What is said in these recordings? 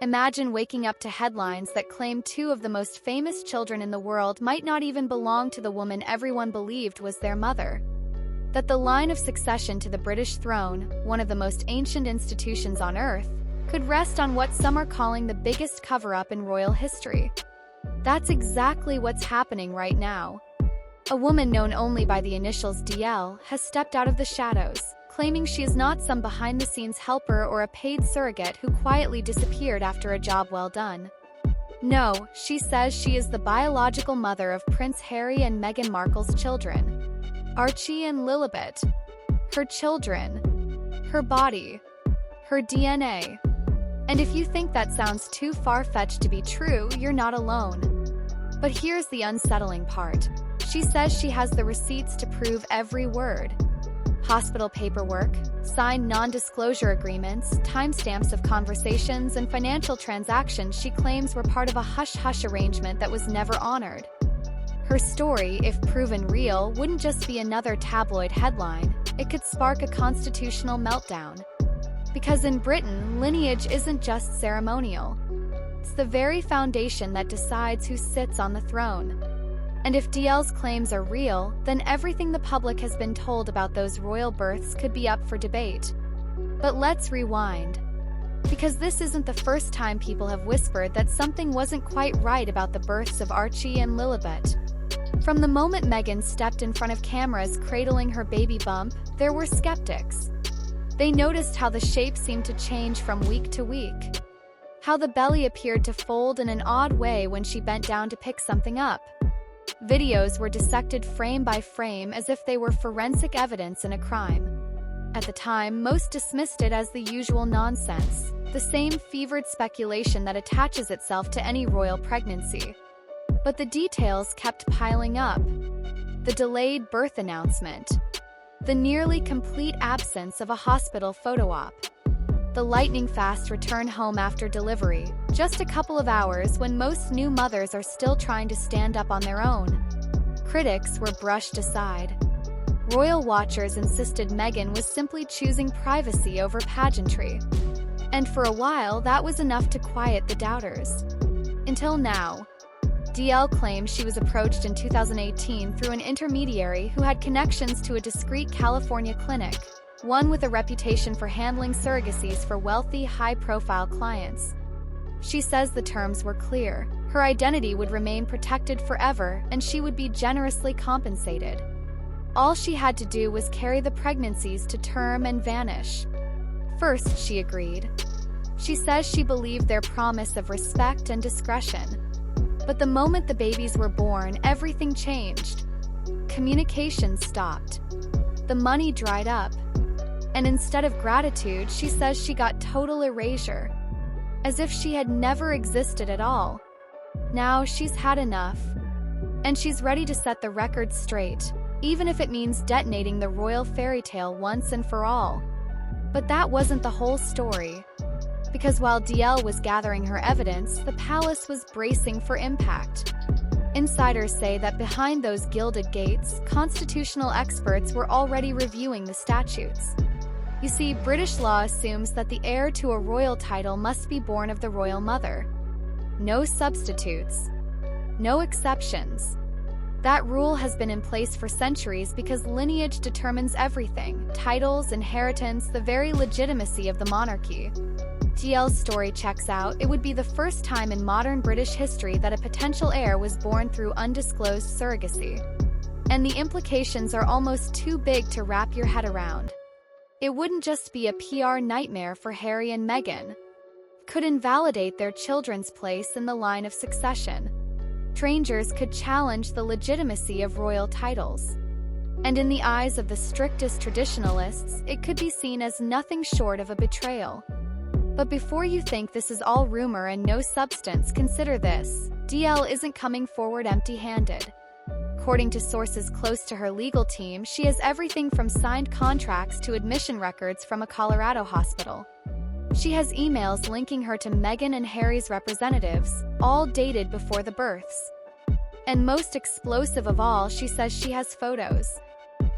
Imagine waking up to headlines that claim two of the most famous children in the world might not even belong to the woman everyone believed was their mother. That the line of succession to the British throne, one of the most ancient institutions on Earth, could rest on what some are calling the biggest cover-up in royal history. That's exactly what's happening right now. A woman known only by the initials DL has stepped out of the shadows, claiming she is not some behind-the-scenes helper or a paid surrogate who quietly disappeared after a job well done. No, she says she is the biological mother of Prince Harry and Meghan Markle's children, Archie and Lilibet. Her children, her body, her DNA. And if you think that sounds too far-fetched to be true, you're not alone. But here's the unsettling part. She says she has the receipts to prove every word. Hospital paperwork, signed non-disclosure agreements, timestamps of conversations, and financial transactions she claims were part of a hush-hush arrangement that was never honored. Her story, if proven real, wouldn't just be another tabloid headline, it could spark a constitutional meltdown. Because in Britain, lineage isn't just ceremonial. It's the very foundation that decides who sits on the throne. And if DL's claims are real, then everything the public has been told about those royal births could be up for debate. But let's rewind. Because this isn't the first time people have whispered that something wasn't quite right about the births of Archie and Lilibet. From the moment Meghan stepped in front of cameras cradling her baby bump, there were skeptics. They noticed how the shape seemed to change from week to week. How the belly appeared to fold in an odd way when she bent down to pick something up. Videos were dissected frame by frame as if they were forensic evidence in a crime. At the time, most dismissed it as the usual nonsense, the same fevered speculation that attaches itself to any royal pregnancy. But the details kept piling up. The delayed birth announcement. The nearly complete absence of a hospital photo op. The lightning-fast return home after delivery, just a couple of hours when most new mothers are still trying to stand up on their own. Critics were brushed aside. Royal watchers insisted Meghan was simply choosing privacy over pageantry. And for a while, that was enough to quiet the doubters. Until now. DL claims she was approached in 2018 through an intermediary who had connections to a discreet California clinic, one with a reputation for handling surrogacies for wealthy, high-profile clients. She says the terms were clear. Her identity would remain protected forever, and she would be generously compensated. All she had to do was carry the pregnancies to term and vanish. First, she agreed. She says she believed their promise of respect and discretion. But the moment the babies were born, everything changed. Communication stopped. The money dried up. And instead of gratitude, she says she got total erasure. As if she had never existed at all. Now she's had enough. And she's ready to set the record straight, even if it means detonating the royal fairy tale once and for all. But that wasn't the whole story. Because while DL was gathering her evidence, the palace was bracing for impact. Insiders say that behind those gilded gates, constitutional experts were already reviewing the statutes. You see, British law assumes that the heir to a royal title must be born of the royal mother. No substitutes. No exceptions. That rule has been in place for centuries because lineage determines everything: titles, inheritance, the very legitimacy of the monarchy. DL's story checks out. It would be the first time in modern British history that a potential heir was born through undisclosed surrogacy. And the implications are almost too big to wrap your head around. It wouldn't just be a PR nightmare for Harry and Meghan. It could invalidate their children's place in the line of succession. Strangers could challenge the legitimacy of royal titles. And in the eyes of the strictest traditionalists, it could be seen as nothing short of a betrayal. But before you think this is all rumor and no substance, consider this: DL isn't coming forward empty-handed. According to sources close to her legal team, she has everything from signed contracts to admission records from a Colorado hospital. She has emails linking her to Meghan and Harry's representatives, all dated before the births. And most explosive of all, she says she has photos.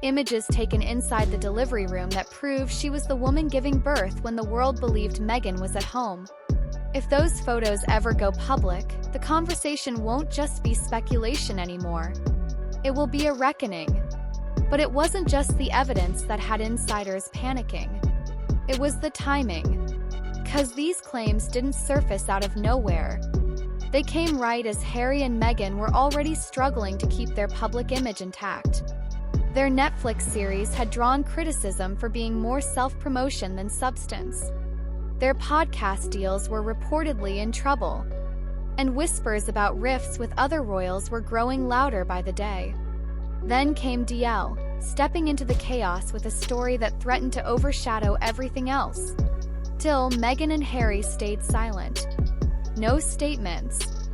Images taken inside the delivery room that prove she was the woman giving birth when the world believed Meghan was at home. If those photos ever go public, the conversation won't just be speculation anymore. It will be a reckoning. But it wasn't just the evidence that had insiders panicking. It was the timing. 'Cause these claims didn't surface out of nowhere. They came right as Harry and Meghan were already struggling to keep their public image intact. Their Netflix series had drawn criticism for being more self-promotion than substance. Their podcast deals were reportedly in trouble. And whispers about rifts with other royals were growing louder by the day. Then came DL, stepping into the chaos with a story that threatened to overshadow everything else. Still, Meghan and Harry stayed silent. No statements.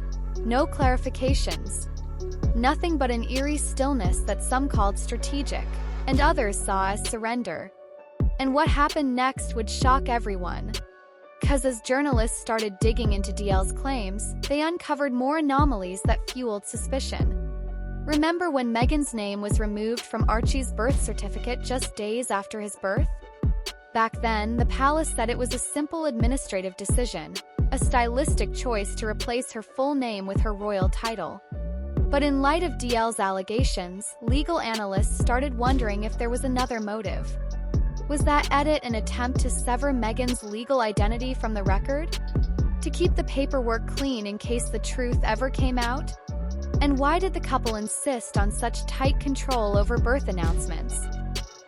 No clarifications. Nothing but an eerie stillness that some called strategic, and others saw as surrender. And what happened next would shock everyone. 'Cause as journalists started digging into DL's claims, they uncovered more anomalies that fueled suspicion. Remember when Meghan's name was removed from Archie's birth certificate just days after his birth? Back then, the palace said it was a simple administrative decision, a stylistic choice to replace her full name with her royal title. But in light of DL's allegations, legal analysts started wondering if there was another motive. Was that edit an attempt to sever Meghan's legal identity from the record? To keep the paperwork clean in case the truth ever came out? And why did the couple insist on such tight control over birth announcements?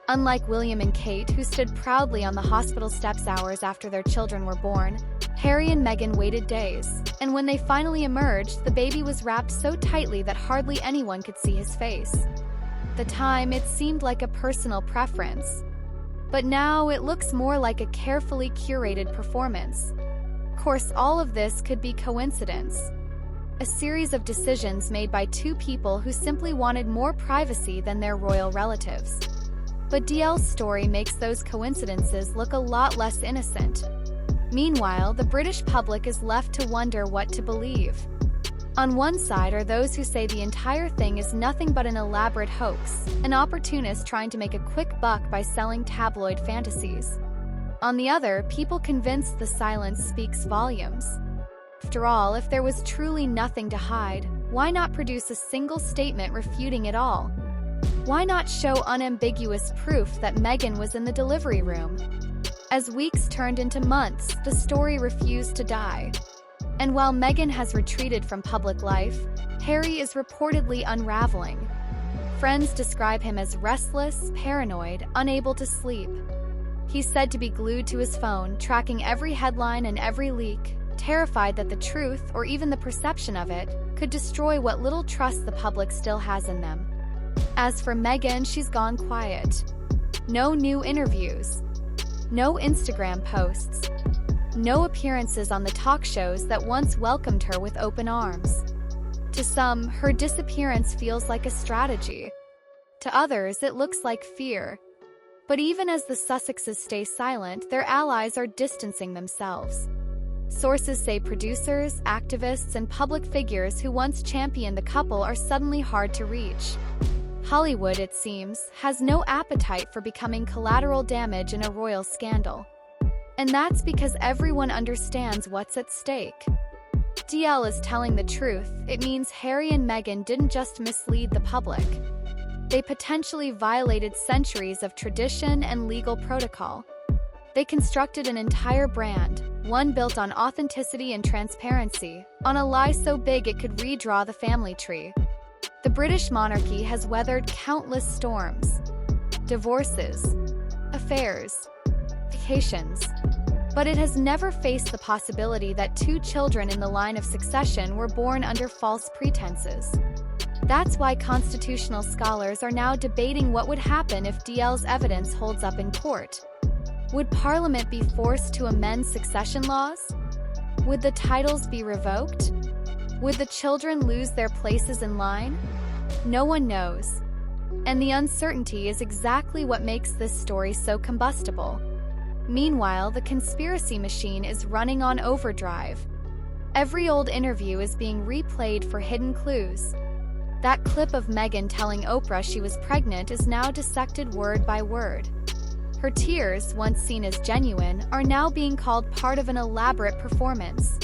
Unlike William and Kate, who stood proudly on the hospital steps hours after their children were born, Harry and Meghan waited days, and when they finally emerged, the baby was wrapped so tightly that hardly anyone could see his face. At the time, it seemed like a personal preference. But now it looks more like a carefully curated performance. Of course, all of this could be coincidence. A series of decisions made by two people who simply wanted more privacy than their royal relatives. But DL's story makes those coincidences look a lot less innocent. Meanwhile, the British public is left to wonder what to believe. On one side are those who say the entire thing is nothing but an elaborate hoax, an opportunist trying to make a quick buck by selling tabloid fantasies. On the other, people convinced the silence speaks volumes. After all, if there was truly nothing to hide, why not produce a single statement refuting it all? Why not show unambiguous proof that Meghan was in the delivery room? As weeks turned into months, the story refused to die. And while Meghan has retreated from public life, Harry is reportedly unraveling. Friends describe him as restless, paranoid, unable to sleep. He's said to be glued to his phone, tracking every headline and every leak, terrified that the truth, or even the perception of it, could destroy what little trust the public still has in them. As for Meghan, she's gone quiet. No new interviews. No Instagram posts. No appearances on the talk shows that once welcomed her with open arms. To some, her disappearance feels like a strategy. To others, it looks like fear. But even as the Sussexes stay silent, their allies are distancing themselves. Sources say producers, activists, and public figures who once championed the couple are suddenly hard to reach. Hollywood, it seems, has no appetite for becoming collateral damage in a royal scandal. And that's because everyone understands what's at stake. DL is telling the truth. It means Harry and Meghan didn't just mislead the public. They potentially violated centuries of tradition and legal protocol. They constructed an entire brand, one built on authenticity and transparency, on a lie so big it could redraw the family tree. The British monarchy has weathered countless storms, divorces, affairs, vacations, but it has never faced the possibility that two children in the line of succession were born under false pretenses. That's why constitutional scholars are now debating what would happen if DL's evidence holds up in court. Would Parliament be forced to amend succession laws? Would the titles be revoked? Would the children lose their places in line? No one knows. And the uncertainty is exactly what makes this story so combustible. Meanwhile, the conspiracy machine is running on overdrive. Every old interview is being replayed for hidden clues. That clip of Meghan telling Oprah she was pregnant is now dissected word by word. Her tears, once seen as genuine, are now being called part of an elaborate performance.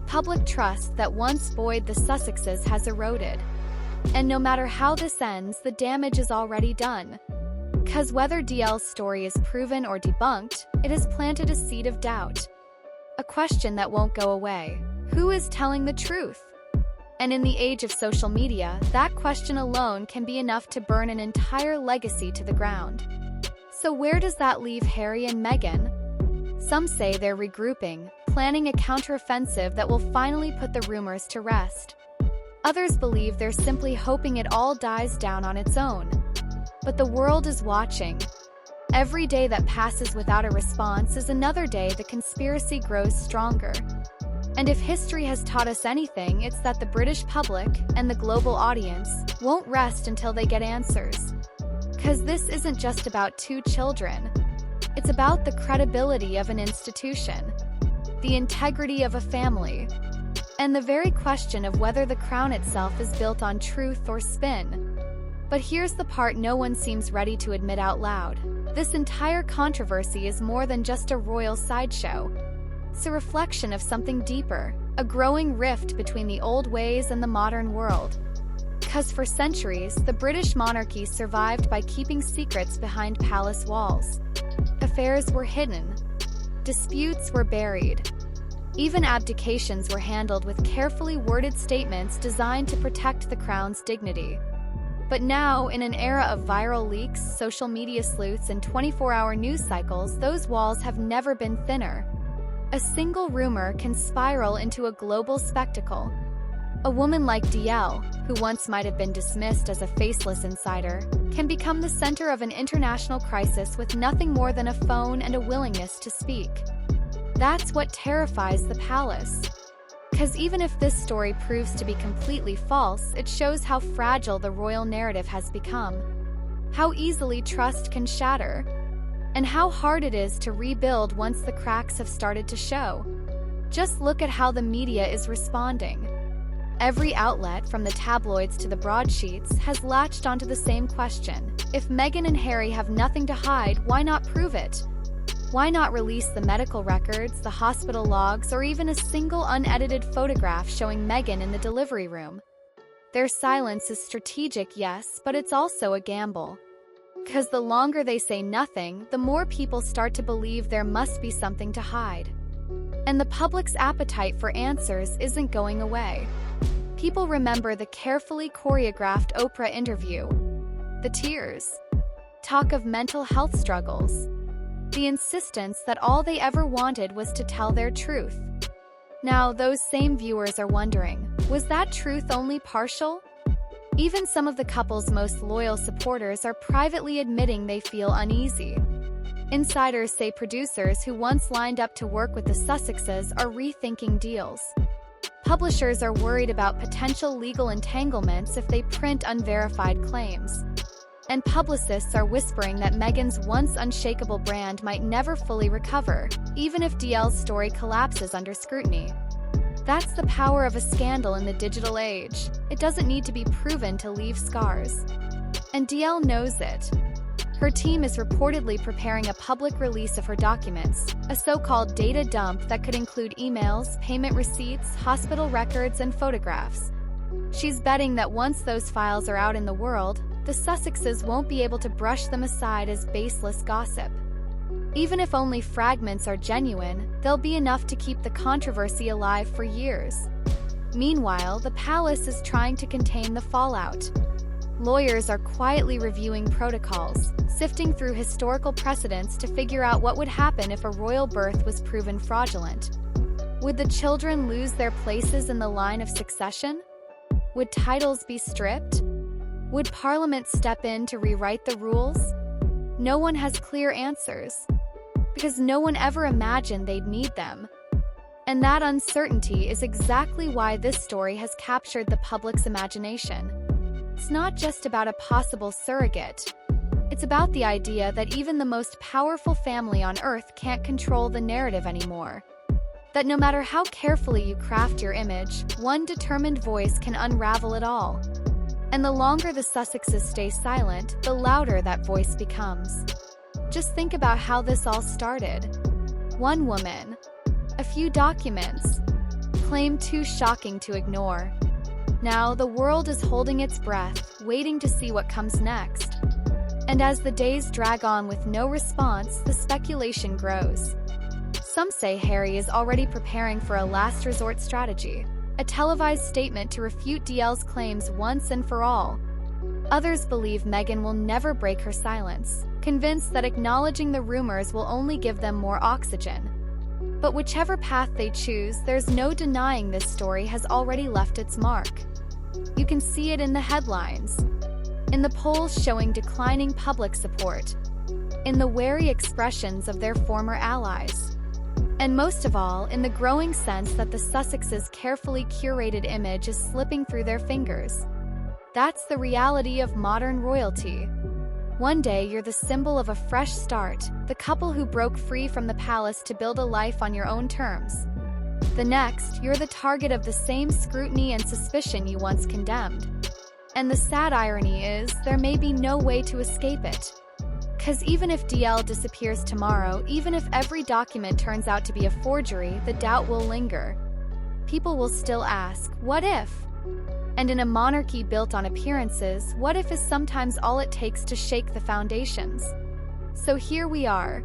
Public trust that once buoyed the Sussexes has eroded. And no matter how this ends, the damage is already done. 'Cause whether DL's story is proven or debunked, it has planted a seed of doubt. A question that won't go away. Who is telling the truth? And in the age of social media, that question alone can be enough to burn an entire legacy to the ground. So where does that leave Harry and Meghan? Some say they're regrouping, planning a counteroffensive that will finally put the rumors to rest. Others believe they're simply hoping it all dies down on its own. But the world is watching. Every day that passes without a response is another day the conspiracy grows stronger. And if history has taught us anything, it's that the British public and the global audience won't rest until they get answers. 'Cause this isn't just about two children. It's about the credibility of an institution, the integrity of a family, and the very question of whether the crown itself is built on truth or spin. But here's the part no one seems ready to admit out loud. This entire controversy is more than just a royal sideshow. It's a reflection of something deeper, a growing rift between the old ways and the modern world. 'Cause for centuries, the British monarchy survived by keeping secrets behind palace walls. Affairs were hidden. Disputes were buried. Even abdications were handled with carefully worded statements designed to protect the crown's dignity. But now, in an era of viral leaks, social media sleuths, and 24-hour news cycles, those walls have never been thinner. A single rumor can spiral into a global spectacle. A woman like DL, who once might have been dismissed as a faceless insider, can become the center of an international crisis with nothing more than a phone and a willingness to speak. That's what terrifies the palace. 'Cause even if this story proves to be completely false, it shows how fragile the royal narrative has become, how easily trust can shatter, and how hard it is to rebuild once the cracks have started to show. Just look at how the media is responding. Every outlet, from the tabloids to the broadsheets, has latched onto the same question. If Meghan and Harry have nothing to hide, why not prove it? Why not release the medical records, the hospital logs, or even a single unedited photograph showing Meghan in the delivery room? Their silence is strategic, yes, but it's also a gamble. 'Cause the longer they say nothing, the more people start to believe there must be something to hide. And the public's appetite for answers isn't going away. People remember the carefully choreographed Oprah interview, the tears, talk of mental health struggles, the insistence that all they ever wanted was to tell their truth. Now, those same viewers are wondering, was that truth only partial? Even some of the couple's most loyal supporters are privately admitting they feel uneasy. Insiders say producers who once lined up to work with the Sussexes are rethinking deals. Publishers are worried about potential legal entanglements if they print unverified claims. And publicists are whispering that Meghan's once unshakable brand might never fully recover, even if DL's story collapses under scrutiny. That's the power of a scandal in the digital age. It doesn't need to be proven to leave scars. And DL knows it. Her team is reportedly preparing a public release of her documents, a so-called data dump that could include emails, payment receipts, hospital records, and photographs. She's betting that once those files are out in the world, the Sussexes won't be able to brush them aside as baseless gossip. Even if only fragments are genuine, they'll be enough to keep the controversy alive for years. Meanwhile, the palace is trying to contain the fallout. Lawyers are quietly reviewing protocols, sifting through historical precedents to figure out what would happen if a royal birth was proven fraudulent. Would the children lose their places in the line of succession? Would titles be stripped? Would Parliament step in to rewrite the rules? No one has clear answers, because no one ever imagined they'd need them. And that uncertainty is exactly why this story has captured the public's imagination. It's not just about a possible surrogate. It's about the idea that even the most powerful family on Earth can't control the narrative anymore. That no matter how carefully you craft your image, one determined voice can unravel it all. And the longer the Sussexes stay silent, the louder that voice becomes. Just think about how this all started. One woman, a few documents, claim too shocking to ignore. Now the world is holding its breath, waiting to see what comes next. And as the days drag on with no response, the speculation grows. Some say Harry is already preparing for a last resort strategy, a televised statement to refute DL's claims once and for all. Others believe Meghan will never break her silence, convinced that acknowledging the rumors will only give them more oxygen. But whichever path they choose, there's no denying this story has already left its mark. You can see it in the headlines, in the polls showing declining public support, in the wary expressions of their former allies, and most of all, in the growing sense that the Sussexes' carefully curated image is slipping through their fingers. That's the reality of modern royalty. One day you're the symbol of a fresh start, the couple who broke free from the palace to build a life on your own terms. The next, you're the target of the same scrutiny and suspicion you once condemned. And the sad irony is, there may be no way to escape it. 'Cause even if DL disappears tomorrow, even if every document turns out to be a forgery, the doubt will linger. People will still ask, what if? And in a monarchy built on appearances, what if is sometimes all it takes to shake the foundations. So here we are,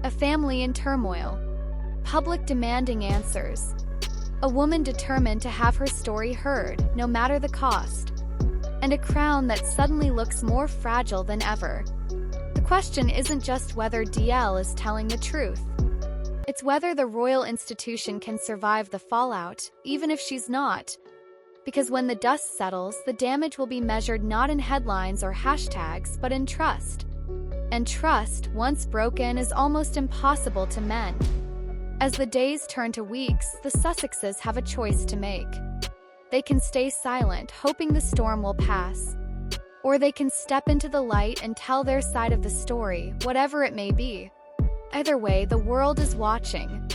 a family in turmoil, public demanding answers, a woman determined to have her story heard, no matter the cost, and a crown that suddenly looks more fragile than ever. The question isn't just whether DL is telling the truth. It's whether the royal institution can survive the fallout, even if she's not. Because when the dust settles, the damage will be measured not in headlines or hashtags, but in trust. And trust, once broken, is almost impossible to mend. As the days turn to weeks, the Sussexes have a choice to make. They can stay silent, hoping the storm will pass. Or they can step into the light and tell their side of the story, whatever it may be. Either way, the world is watching.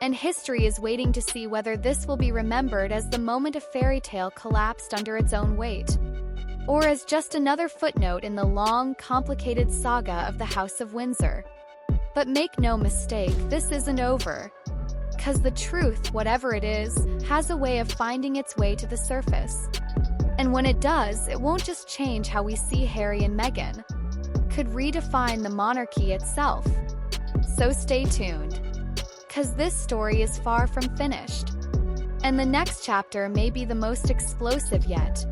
And history is waiting to see whether this will be remembered as the moment a fairy tale collapsed under its own weight, or as just another footnote in the long, complicated saga of the House of Windsor. But make no mistake, this isn't over. 'Cause the truth, whatever it is, has a way of finding its way to the surface. And when it does, it won't just change how we see Harry and Meghan. Could redefine the monarchy itself. So stay tuned. 'Cause this story is far from finished. And the next chapter may be the most explosive yet.